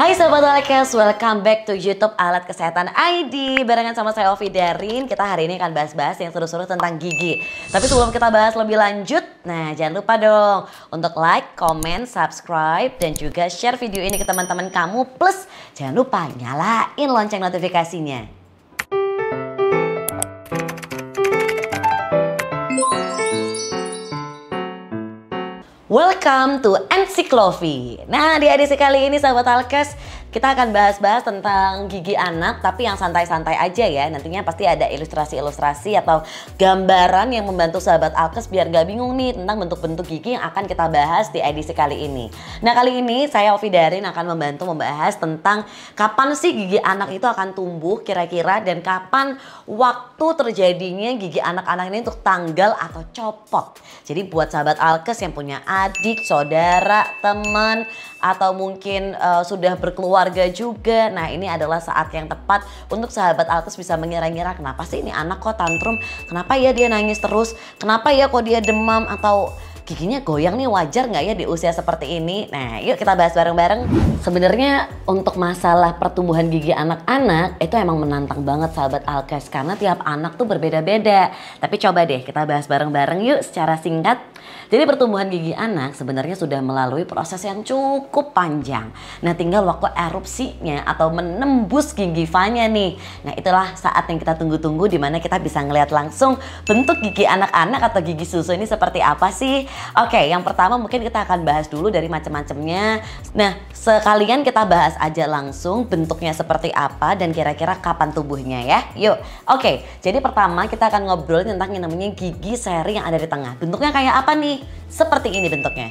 Hai Sobat Alkes, welcome back to YouTube Alat Kesehatan ID. Barengan sama saya Ovi Darin, kita hari ini akan bahas-bahas yang seru-seru tentang gigi. Tapi sebelum kita bahas lebih lanjut, nah jangan lupa dong untuk like, comment, subscribe, dan juga share video ini ke teman-teman kamu. Plus jangan lupa nyalain lonceng notifikasinya. Welcome to Ensiklovi. Nah, di edisi kali ini sahabat Alkes, kita akan bahas-bahas tentang gigi anak, tapi yang santai-santai aja ya. Nantinya pasti ada ilustrasi-ilustrasi atau gambaran yang membantu sahabat Alkes biar gak bingung nih tentang bentuk-bentuk gigi yang akan kita bahas di edisi kali ini. Nah, kali ini saya Ovi Darin akan membantu membahas tentang kapan sih gigi anak itu akan tumbuh kira-kira, dan kapan waktu terjadinya gigi anak-anak ini untuk tanggal atau copot. Jadi buat sahabat Alkes yang punya adik, saudara, teman, atau mungkin sudah berkeluarga juga. Nah, ini adalah saat yang tepat untuk sahabat Alkes bisa mengira-ngira kenapa sih ini anak kok tantrum, kenapa ya dia nangis terus, kenapa ya kok dia demam, atau giginya goyang nih, wajar nggak ya di usia seperti ini? Nah, yuk kita bahas bareng-bareng. Sebenarnya untuk masalah pertumbuhan gigi anak-anak itu emang menantang banget sahabat Alkes, karena tiap anak tuh berbeda-beda. Tapi coba deh kita bahas bareng-bareng yuk secara singkat. Jadi pertumbuhan gigi anak sebenarnya sudah melalui proses yang cukup panjang. Nah, tinggal waktu erupsinya atau menembus gingivanya nih. Nah, itulah saat yang kita tunggu-tunggu, dimana kita bisa ngelihat langsung bentuk gigi anak-anak atau gigi susu ini seperti apa sih. Oke, yang pertama mungkin kita akan bahas dulu dari macam-macamnya. Nah, sekalian kita bahas aja langsung bentuknya seperti apa dan kira-kira kapan tumbuhnya ya. Yuk, oke. Jadi pertama kita akan ngobrol tentang yang namanya gigi seri yang ada di tengah. Bentuknya kayak apa nih? Seperti ini bentuknya.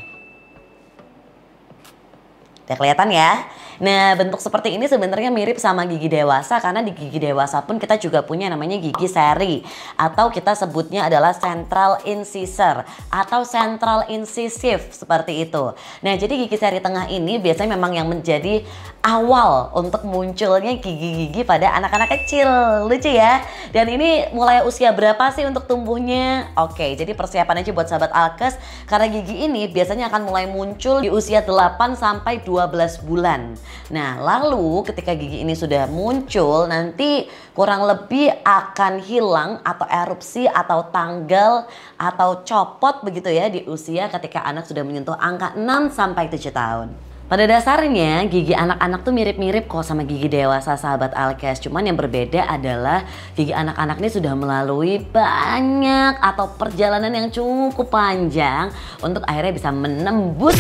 Udah kelihatan ya? Nah, bentuk seperti ini sebenarnya mirip sama gigi dewasa, karena di gigi dewasa pun kita juga punya namanya gigi seri, atau kita sebutnya adalah central incisor atau central incisive seperti itu. Nah, jadi gigi seri tengah ini biasanya memang yang menjadi awal untuk munculnya gigi-gigi pada anak-anak kecil. Lucu ya? Dan ini mulai usia berapa sih untuk tumbuhnya? Oke, jadi persiapan aja buat sahabat Alkes, karena gigi ini biasanya akan mulai muncul di usia 8 sampai 12 bulan. Nah, lalu ketika gigi ini sudah muncul, nanti kurang lebih akan hilang atau erupsi atau tanggal atau copot begitu ya di usia ketika anak sudah menyentuh angka 6 sampai 7 tahun. Pada dasarnya gigi anak-anak tuh mirip-mirip kok sama gigi dewasa sahabat Alkes. Cuman yang berbeda adalah gigi anak-anak ini sudah melalui banyak atau perjalanan yang cukup panjang untuk akhirnya bisa menembus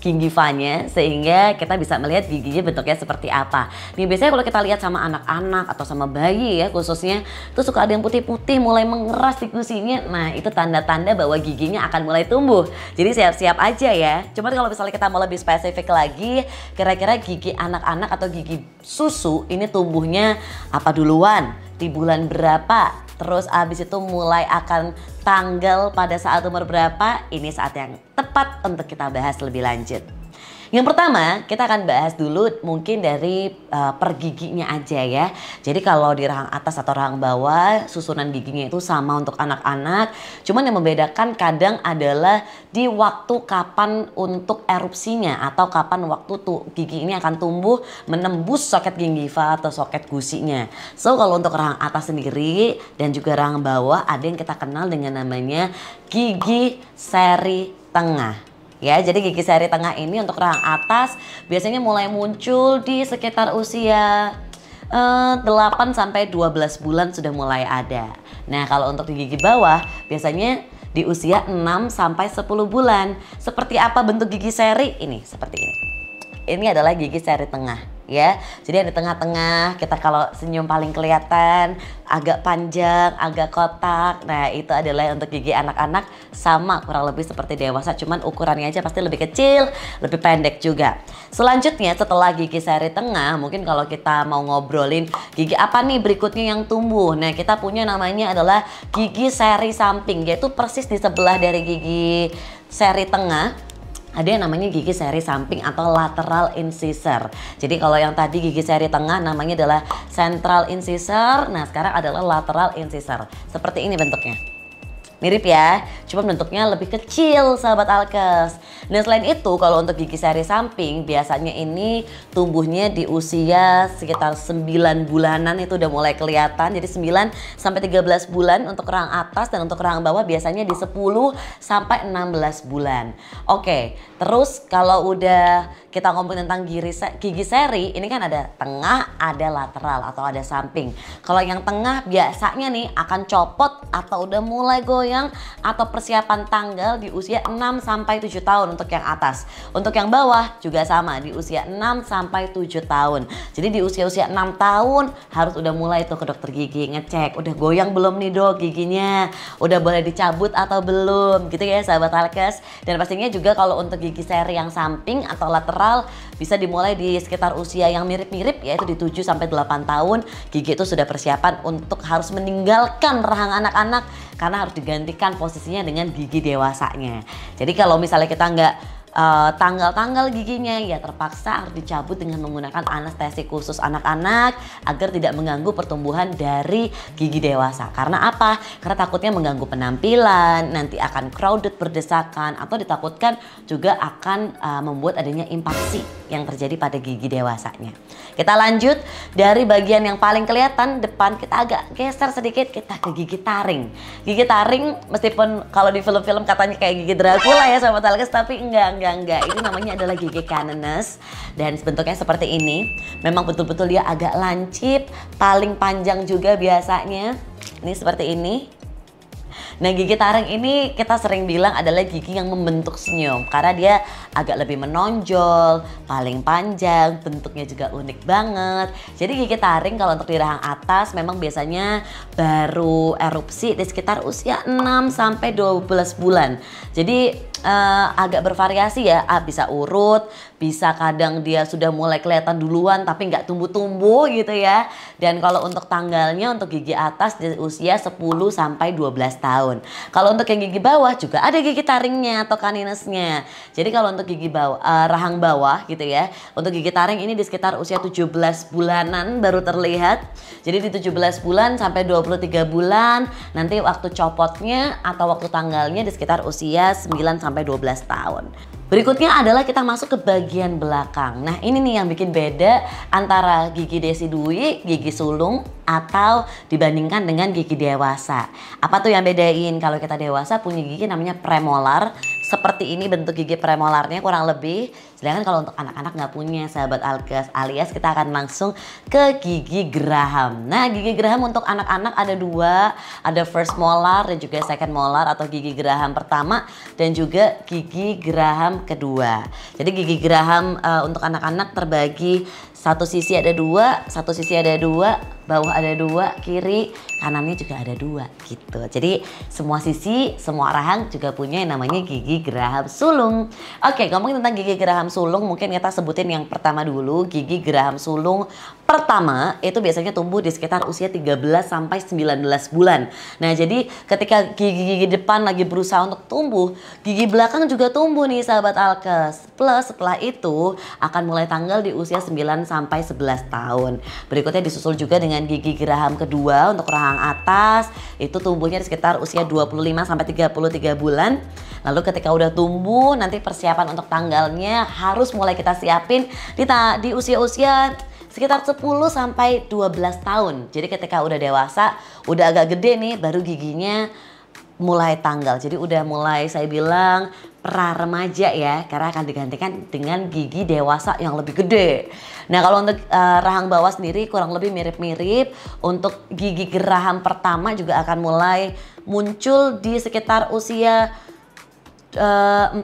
gingivanya, sehingga kita bisa melihat giginya bentuknya seperti apa. Nih biasanya kalau kita lihat sama anak-anak atau sama bayi ya khususnya, tuh suka ada yang putih-putih mulai mengeras di gusinya. Nah, itu tanda-tanda bahwa giginya akan mulai tumbuh. Jadi siap-siap aja ya. Cuma kalau misalnya kita mau lebih spesifik lagi, kira-kira gigi anak-anak atau gigi susu ini tumbuhnya apa duluan? Di bulan berapa? Terus abis itu mulai akan tanggal pada saat umur berapa? Ini saat yang tepat untuk kita bahas lebih lanjut. Yang pertama kita akan bahas dulu mungkin dari per giginya aja ya. Jadi kalau di rahang atas atau rahang bawah susunan giginya itu sama untuk anak-anak. Cuman yang membedakan kadang adalah di waktu kapan untuk erupsinya atau kapan waktu tuh gigi ini akan tumbuh menembus soket gingiva atau soket gusinya. So kalau untuk rahang atas sendiri dan juga rahang bawah ada yang kita kenal dengan namanya gigi seri tengah. Ya, jadi gigi seri tengah ini untuk rahang atas biasanya mulai muncul di sekitar usia 8 sampai 12 bulan sudah mulai ada. Nah, kalau untuk di gigi bawah biasanya di usia 6 sampai 10 bulan. Seperti apa bentuk gigi seri? Ini seperti ini. Ini adalah gigi seri tengah. Ya, jadi di tengah-tengah kita kalau senyum paling kelihatan agak panjang, agak kotak. Nah, itu adalah untuk gigi anak-anak, sama kurang lebih seperti dewasa, cuman ukurannya aja pasti lebih kecil, lebih pendek juga. Selanjutnya setelah gigi seri tengah, mungkin kalau kita mau ngobrolin gigi apa nih berikutnya yang tumbuh. Nah, kita punya namanya adalah gigi seri samping, yaitu persis di sebelah dari gigi seri tengah. Ada yang namanya gigi seri samping atau lateral incisor. Jadi kalau yang tadi gigi seri tengah namanya adalah central incisor. Nah, sekarang adalah lateral incisor. Seperti ini bentuknya. Mirip ya, cuma bentuknya lebih kecil sahabat Alkes. Nah selain itu kalau untuk gigi seri samping biasanya ini tumbuhnya di usia sekitar 9 bulanan itu udah mulai kelihatan. Jadi 9 sampai 13 bulan untuk rahang atas dan untuk rahang bawah biasanya di 10 sampai 16 bulan. Oke, terus kalau udah kita ngomong tentang gigi seri, ini kan ada tengah, ada lateral atau ada samping. Kalau yang tengah biasanya nih akan copot atau udah mulai goyang atau persiapan tanggal di usia 6 sampai 7 tahun untuk yang atas. Untuk yang bawah juga sama di usia 6 sampai 7 tahun. Jadi di usia-usia 6 tahun harus udah mulai tuh ke dokter gigi ngecek udah goyang belum nih dok giginya, udah boleh dicabut atau belum gitu ya sahabat Alkes. Dan pastinya juga kalau untuk gigi seri yang samping atau lateral bisa dimulai di sekitar usia yang mirip-mirip yaitu di 7 sampai 8 tahun. Gigi itu sudah persiapan untuk harus meninggalkan rahang anak-anak karena harus digantikan posisinya dengan gigi dewasanya. Jadi kalau misalnya kita nggak tanggal-tanggal giginya ya terpaksa harus dicabut dengan menggunakan anestesi khusus anak-anak agar tidak mengganggu pertumbuhan dari gigi dewasa. Karena apa? Karena takutnya mengganggu penampilan, nanti akan crowded berdesakan atau ditakutkan juga akan membuat adanya impaksi yang terjadi pada gigi dewasanya. Kita lanjut dari bagian yang paling kelihatan depan, kita agak geser sedikit, kita ke gigi taring. Gigi taring meskipun kalau di film-film katanya kayak gigi Dracula ya sahabat Alkes, tapi enggak. Ini namanya adalah gigi canones dan bentuknya seperti ini. Memang betul-betul dia agak lancip, paling panjang juga biasanya. Ini seperti ini. Nah gigi taring ini kita sering bilang adalah gigi yang membentuk senyum karena dia agak lebih menonjol, paling panjang, bentuknya juga unik banget. Jadi gigi taring kalau untuk di rahang atas memang biasanya baru erupsi di sekitar usia 6 sampai 12 bulan. Jadi agak bervariasi ya, bisa urut, bisa kadang dia sudah mulai kelihatan duluan tapi nggak tumbuh-tumbuh gitu ya. Dan kalau untuk tanggalnya untuk gigi atas di usia 10 sampai 12 tahun. Kalau untuk yang gigi bawah juga ada gigi taringnya atau caninesnya. Jadi kalau untuk gigi bawah, rahang bawah gitu ya, untuk gigi taring ini di sekitar usia 17 bulanan baru terlihat. Jadi di 17 bulan sampai 23 bulan nanti waktu copotnya atau waktu tanggalnya di sekitar usia 9 sampai 12 tahun. Berikutnya adalah kita masuk ke bagian belakang. Nah ini nih yang bikin beda antara gigi desidui, gigi sulung atau dibandingkan dengan gigi dewasa. Apa tuh yang bedain? Kalau kita dewasa punya gigi namanya premolar. Seperti ini bentuk gigi premolarnya kurang lebih. Sedangkan kalau untuk anak-anak nggak punya sahabat Alkes, alias kita akan langsung ke gigi geraham. Nah gigi geraham untuk anak-anak ada dua, ada first molar dan juga second molar atau gigi geraham pertama dan juga gigi geraham kedua. Jadi gigi geraham untuk anak-anak terbagi satu sisi ada dua, bawah ada dua, kiri, kanannya juga ada dua gitu. Jadi semua sisi, semua rahang juga punya yang namanya gigi geraham sulung. Oke, ngomongin tentang gigi geraham sulung, mungkin kita sebutin yang pertama dulu. Gigi geraham sulung pertama itu biasanya tumbuh di sekitar usia 13 sampai 19 bulan. Nah, jadi ketika gigi-gigi depan lagi berusaha untuk tumbuh, gigi belakang juga tumbuh nih sahabat Alkes. Plus setelah itu akan mulai tanggal di usia 9 sampai 11 tahun. Berikutnya disusul juga dengan gigi geraham kedua untuk rahang atas, itu tumbuhnya di sekitar usia 25 sampai 33 bulan. Lalu ketika udah tumbuh, nanti persiapan untuk tanggalnya harus mulai kita siapin di usia-usia sekitar 10 sampai 12 tahun. Jadi ketika udah dewasa, udah agak gede nih, baru giginya mulai tanggal. Jadi udah mulai saya bilang pra remaja ya, karena akan digantikan dengan gigi dewasa yang lebih gede. Nah kalau untuk rahang bawah sendiri kurang lebih mirip-mirip. Untuk gigi geraham pertama juga akan mulai muncul di sekitar usia 14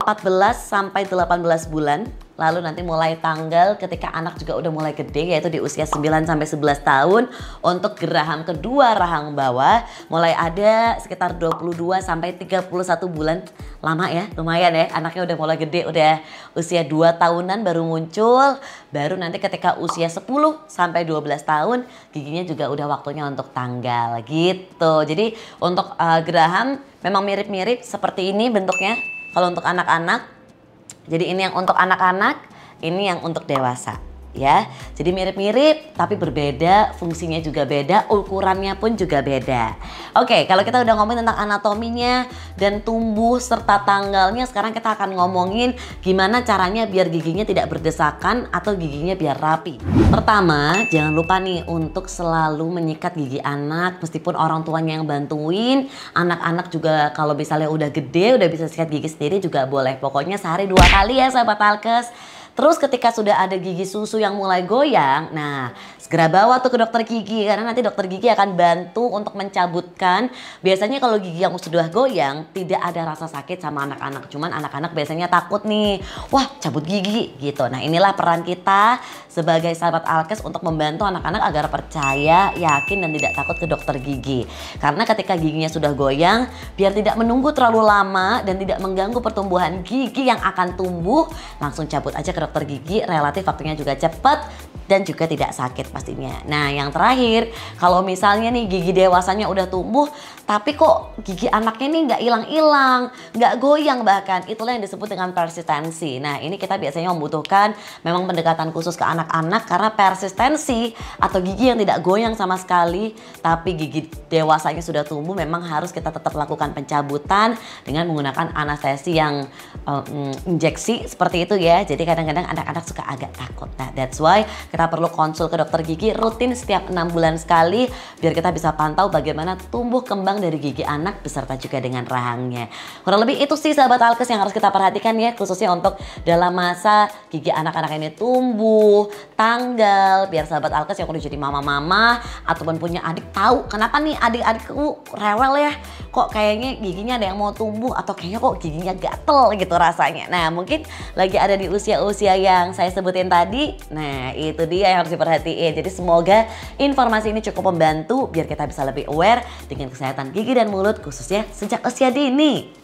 sampai 18 bulan. Lalu nanti mulai tanggal ketika anak juga udah mulai gede, yaitu di usia 9 sampai 11 tahun. Untuk geraham kedua rahang bawah mulai ada sekitar 22 sampai 31 bulan. Lama ya, lumayan ya, anaknya udah mulai gede, udah usia 2 tahunan baru muncul. Baru nanti ketika usia 10 sampai 12 tahun giginya juga udah waktunya untuk tanggal gitu. Jadi untuk geraham memang mirip-mirip seperti ini bentuknya kalau untuk anak-anak. Jadi ini yang untuk anak-anak, ini yang untuk dewasa. ya. Jadi mirip-mirip tapi berbeda, fungsinya juga beda, ukurannya pun juga beda. Oke, kalau kita udah ngomongin tentang anatominya dan tumbuh serta tanggalnya, sekarang kita akan ngomongin gimana caranya biar giginya tidak berdesakan atau giginya biar rapi. Pertama, jangan lupa nih untuk selalu menyikat gigi anak meskipun orang tuanya yang bantuin. Anak-anak juga kalau misalnya udah gede, udah bisa sikat gigi sendiri juga boleh. Pokoknya sehari 2 kali ya sahabat Alkes. Terus ketika sudah ada gigi susu yang mulai goyang, nah segera bawa tuh ke dokter gigi karena nanti dokter gigi akan bantu untuk mencabutkan. Biasanya kalau gigi yang sudah goyang tidak ada rasa sakit sama anak-anak, cuman anak-anak biasanya takut nih, wah cabut gigi gitu. Nah inilah peran kita sebagai sahabat Alkes untuk membantu anak-anak agar percaya, yakin dan tidak takut ke dokter gigi. Karena ketika giginya sudah goyang, biar tidak menunggu terlalu lama dan tidak mengganggu pertumbuhan gigi yang akan tumbuh, langsung cabut aja ke dokter gigi, relatif waktunya juga cepat dan juga tidak sakit pastinya. Nah yang terakhir, kalau misalnya nih gigi dewasanya udah tumbuh tapi kok gigi anaknya nih nggak hilang-hilang, nggak goyang bahkan, itulah yang disebut dengan persistensi. Nah ini kita biasanya membutuhkan memang pendekatan khusus ke anak-anak karena persistensi atau gigi yang tidak goyang sama sekali tapi gigi dewasanya sudah tumbuh, memang harus kita tetap lakukan pencabutan dengan menggunakan anestesi yang injeksi seperti itu ya. Jadi kadang-kadang anak-anak suka agak takut. Nah that's why kita perlu konsul ke dokter gigi rutin setiap 6 bulan sekali biar kita bisa pantau bagaimana tumbuh kembang dari gigi anak beserta juga dengan rahangnya. Kurang lebih itu sih sahabat Alkes yang harus kita perhatikan ya, khususnya untuk dalam masa gigi anak-anak ini tumbuh, tanggal, biar sahabat Alkes yang udah jadi mama-mama ataupun punya adik tahu kenapa nih adik-adikku rewel ya, kok kayaknya giginya ada yang mau tumbuh atau kayaknya kok giginya gatel gitu rasanya. Nah mungkin lagi ada di usia-usia yang saya sebutin tadi. Nah itu dia yang harus diperhatiin. Jadi semoga informasi ini cukup membantu biar kita bisa lebih aware dengan kesehatan gigi dan mulut khususnya sejak usia dini.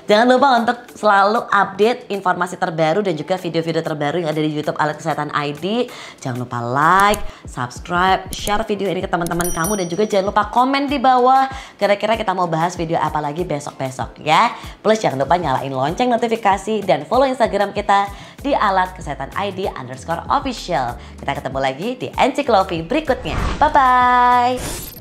Jangan lupa untuk selalu update informasi terbaru dan juga video-video terbaru yang ada di YouTube Alat Kesehatan ID. Jangan lupa like, subscribe, share video ini ke teman-teman kamu dan juga jangan lupa komen di bawah kira-kira kita mau bahas video apa lagi besok-besok ya. Plus jangan lupa nyalain lonceng notifikasi dan follow Instagram kita di Alat Kesehatan ID_official. Kita ketemu lagi di Enciklovi berikutnya. Bye-bye.